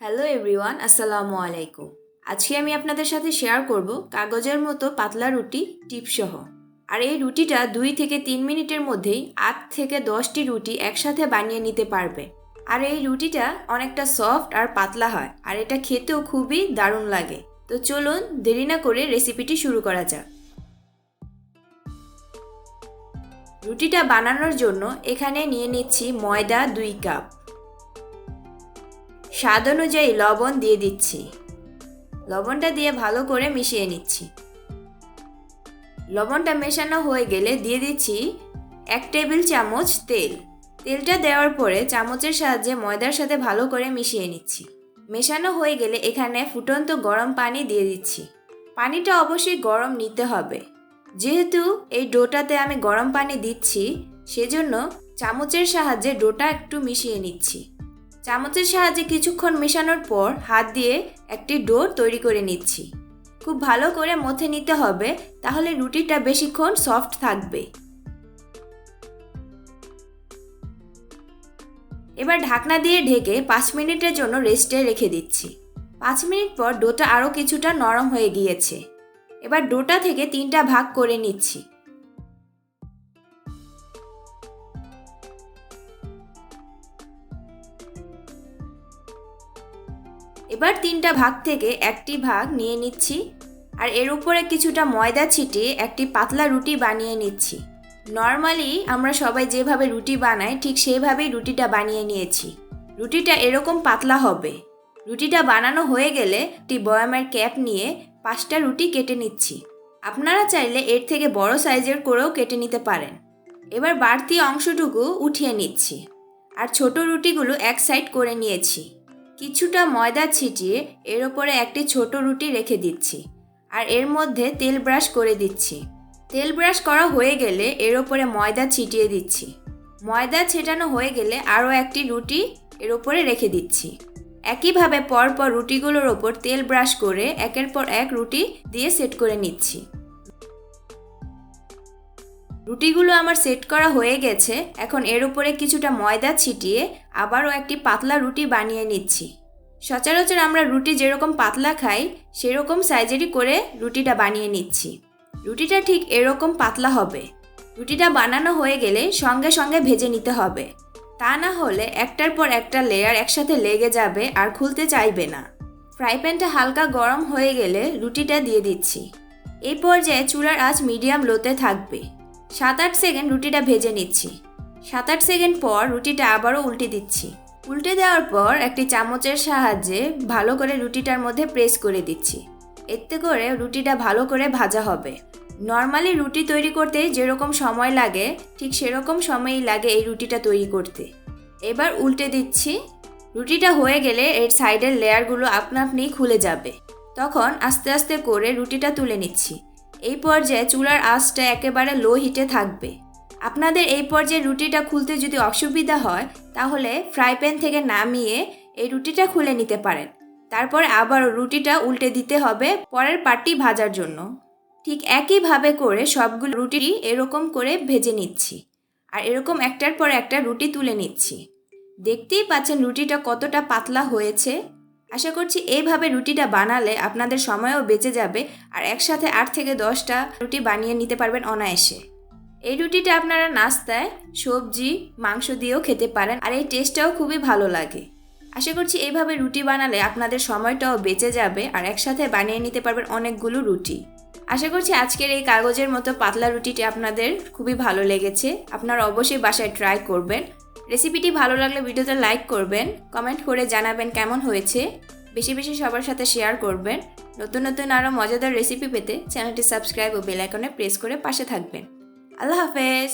Hello everyone, আসসালামু আলাইকুম। আজকে আমি আপনাদের সাথে শেয়ার করব কাগজের মতো পাতলা রুটি টিপ সহ। আর এই রুটিটা 2 থেকে 3 মিনিটের মধ্যেই 8 থেকে 10টি রুটি একসাথে বানিয়ে নিতে পারবে। আর এই রুটিটা অনেকটা সফট আর পাতলা হয়, আর এটা খেতেও খুবই দারুণ লাগে। তো চলুন দেরি না করে রেসিপিটি শুরু করা যাক। রুটিটা বানানোর জন্য এখানে নিয়ে নিচ্ছি ময়দা 2 কাপ। স্বাদ অনুযায়ী লবণ দিয়ে দিচ্ছি। লবণটা দিয়ে ভালো করে মিশিয়ে নিচ্ছি। লবণটা মেশানো হয়ে গেলে দিয়ে দিচ্ছি 1 টেবিল চামচ তেল। তেলটা দেওয়ার পরে চামচের সাহায্যে ময়দার সাথে ভালো করে মিশিয়ে নিচ্ছি। মেশানো হয়ে গেলে এখানে ফুটন্ত গরম পানি দিয়ে দিচ্ছি। পানিটা অবশ্যই গরম নিতে হবে। যেহেতু এই ডোটাতে আমি গরম পানি দিচ্ছি, সেজন্য চামচের সাহায্যে ডোটা একটু মিশিয়ে নিচ্ছি। চামচের সাহায্যে কিছুক্ষণ মেশানোর পর হাত দিয়ে একটি ডো তৈরি করে নিচ্ছি। খুব ভালো করে মথে নিতে হবে, তাহলে রুটিটা বেশিক্ষণ সফট থাকবে। এবার ঢাকনা দিয়ে ঢেকে 5 মিনিটের জন্য রেস্টে রেখে দিচ্ছি। 5 মিনিট পর ডোটা আরও কিছুটা নরম হয়ে গিয়েছে। এবার ডোটা থেকে 3টা ভাগ করে নিচ্ছি। এবার 3টা ভাগ থেকে একটি ভাগ নিয়ে নিচ্ছি, আর এর উপরে কিছুটা ময়দা ছিটিয়ে একটি পাতলা রুটি বানিয়ে নিচ্ছি। নর্মালি আমরা সবাই যেভাবে রুটি বানাই ঠিক সেইভাবেই রুটিটা বানিয়ে নিয়েছি। রুটিটা এরকম পাতলা হবে। রুটিটা বানানো হয়ে গেলে একটি বয়ামের ক্যাপ নিয়ে 5টা রুটি কেটে নিচ্ছি। আপনারা চাইলে এর থেকে বড় সাইজের করেও কেটে নিতে পারেন। এবার বাড়তি অংশটুকু উঠিয়ে নিচ্ছি, আর ছোট রুটিগুলো এক সাইড করে নিয়েছি। কিছুটা ময়দা ছিটিয়ে এর ওপরে একটি ছোট রুটি রেখে দিচ্ছি, আর এর মধ্যে তেল ব্রাশ করে দিচ্ছি। তেল ব্রাশ করা হয়ে গেলে এর ওপরে ময়দা ছিটিয়ে দিচ্ছি। ময়দা ছেটানো হয়ে গেলে আরও একটি রুটি এর ওপরে রেখে দিচ্ছি। একইভাবে পরপর রুটিগুলোর ওপর তেল ব্রাশ করে একের পর এক রুটি দিয়ে সেট করে নিচ্ছি। রুটিগুলো আমার সেট করা হয়ে গেছে। এখন এর উপরে কিছুটা ময়দা ছিটিয়ে আবারও একটি পাতলা রুটি বানিয়ে নিচ্ছি। সচরাচর আমরা রুটি যেরকম পাতলা খাই সেরকম সাইজেরই করে রুটিটা বানিয়ে নিচ্ছি। রুটিটা ঠিক এরকম পাতলা হবে। রুটিটা বানানো হয়ে গেলে সঙ্গে সঙ্গে ভেজে নিতে হবে, তা না হলে একটার পর একটা লেয়ার একসাথে লেগে যাবে আর খুলতে চাইবে না। ফ্রাই প্যানটা হালকা গরম হয়ে গেলে রুটিটা দিয়ে দিচ্ছি। এই পর্যায়ে চুলার আঁচ মিডিয়াম লোতে থাকবে। 7-8 সেকেন্ড রুটিটা ভেজে নিচ্ছি। 7-8 সেকেন্ড পর রুটিটা আবারও উল্টে দিচ্ছি। উল্টে দেওয়ার পর একটি চামচের সাহায্যে ভালো করে রুটিটার মধ্যে প্রেস করে দিচ্ছি। এতে করে রুটিটা ভালো করে ভাজা হবে। নর্মালি রুটি তৈরি করতে যেরকম সময় লাগে ঠিক সেরকম সময়ই লাগে এই রুটিটা তৈরি করতে। এবার উল্টে দিচ্ছি। রুটিটা হয়ে গেলে এর সাইডের লেয়ারগুলো আপনা আপনিই খুলে যাবে। তখন আস্তে আস্তে করে রুটিটা তুলে নিচ্ছি। এই পর্যায়ে চুলার আঁচটা একেবারে লো হিটে থাকবে। আপনাদের এই পর্যায়ে রুটিটা খুলতে যদি অসুবিধা হয় তাহলে ফ্রাই প্যান থেকে নামিয়ে এই রুটিটা খুলে নিতে পারেন। তারপর আবার রুটিটা উল্টে দিতে হবে পরের পার্টটি ভাজার জন্য। ঠিক একইভাবে করে সবগুলো রুটি এরকম করে ভেজে নিচ্ছি, আর এরকম একটার পর একটা রুটি তুলে নিচ্ছি। দেখতেই পাচ্ছেন রুটিটা কতটা পাতলা হয়েছে। আশা করছি এইভাবে রুটিটা বানালে আপনাদের সময়ও বেঁচে যাবে, আর একসাথে 8 থেকে 10টা রুটি বানিয়ে নিতে পারবেন অনায়াসে। এই রুটিটা আপনারা নাস্তায় সবজি মাংস দিয়েও খেতে পারেন, আর এই টেস্টটাও খুবই ভালো লাগে। আশা করছি এইভাবে রুটি বানালে আপনাদের সময়টাও বেঁচে যাবে, আর একসাথে বানিয়ে নিতে পারবেন অনেকগুলো রুটি। আশা করছি আজকের এই কাগজের মতো পাতলা রুটিটি আপনাদের খুবই ভালো লেগেছে। আপনারা অবশ্যই বাসায় ট্রাই করবেন। রেসিপিটি ভালো লাগলে ভিডিওতে লাইক করবেন, কমেন্ট করে জানাবেন কেমন হয়েছে। বেশি বেশি সবার সাথে শেয়ার করবেন। নতুন নতুন আরও মজাদার রেসিপি পেতে চ্যানেলটি সাবস্ক্রাইব ও বেল আইকনে প্রেস করে পাশে থাকবেন। আল্লাহ হাফেজ।